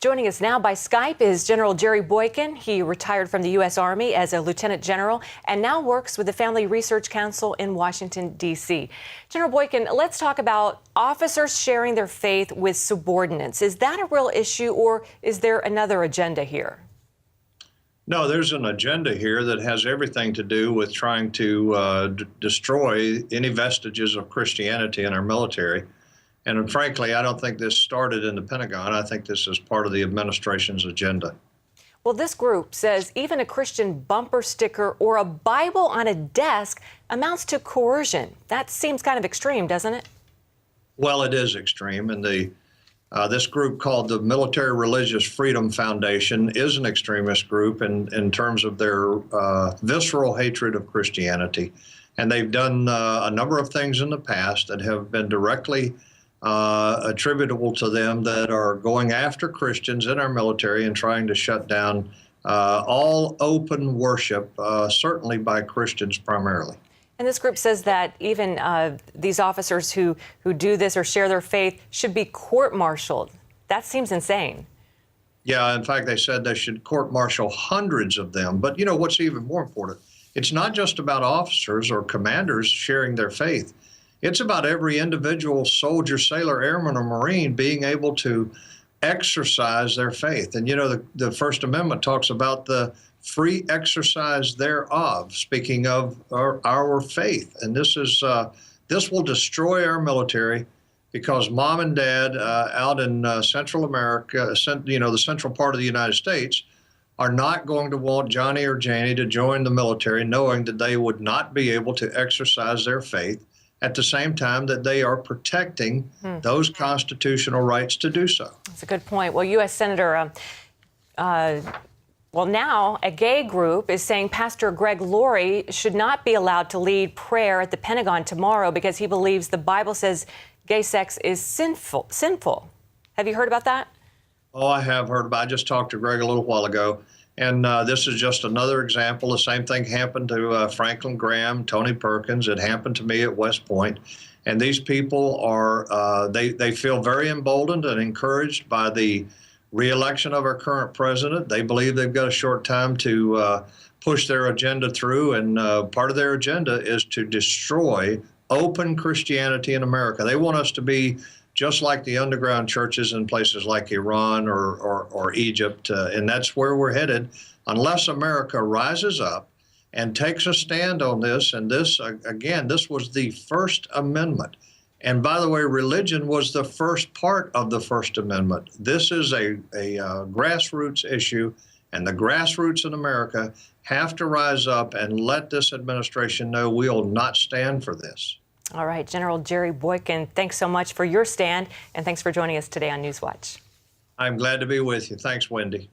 Joining us now by Skype is General Jerry Boykin. He retired from the U.S. Army as a lieutenant general and now works with the Family Research Council in Washington, D.C. General Boykin, let's talk about officers sharing their faith with subordinates. Is that a real issue, or is there another agenda here? No, there's an agenda here that has everything to do with trying to destroy any vestiges of Christianity in our military. And frankly, I don't think this started in the Pentagon. I think this is part of the administration's agenda. Well, this group says even a Christian bumper sticker or a Bible on a desk amounts to coercion. That seems kind of extreme, doesn't it? Well, it is extreme. And this group called the Military Religious Freedom Foundation is an extremist group in terms of their visceral hatred of Christianity. And they've done a number of things in the past that have been directly attributable to them that are going after Christians in our military and trying to shut down all open worship, certainly by Christians primarily. And this group says that even these officers who do this or share their faith should be court-martialed. That seems insane. Yeah, in fact, they said they should court-martial hundreds of them. But you know what's even more important? It's not just about officers or commanders sharing their faith. It's about every individual soldier, sailor, airman, or Marine being able to exercise their faith. And, you know, the First Amendment talks about the free exercise thereof, speaking of our faith. And this will destroy our military because mom and dad out in Central America, you know, the central part of the United States, are not going to want Johnny or Janie to join the military knowing that they would not be able to exercise their faith at the same time that they are protecting those constitutional rights to do so. That's a good point. Well, U.S. Senator, now a gay group is saying Pastor Greg Laurie should not be allowed to lead prayer at the Pentagon tomorrow because he believes the Bible says gay sex is sinful. Have you heard about that? Oh, I have heard about it. I just talked to Greg a little while ago. And this is just another example. The same thing happened to Franklin Graham, Tony Perkins. It happened to me at West Point. And these people are, they feel very emboldened and encouraged by the re-election of our current president. They believe they've got a short time to push their agenda through. And part of their agenda is to destroy open Christianity in America. They want us to be just like the underground churches in places like Iran or Egypt. And that's where we're headed unless America rises up and takes a stand on this. And this, again, this was the First Amendment. And by the way, religion was the first part of the First Amendment. This is a grassroots issue, and the grassroots in America have to rise up and let this administration know we will not stand for this. All right, General Jerry Boykin, thanks so much for your stand, and thanks for joining us today on Newswatch. I'm glad to be with you. Thanks, Wendy.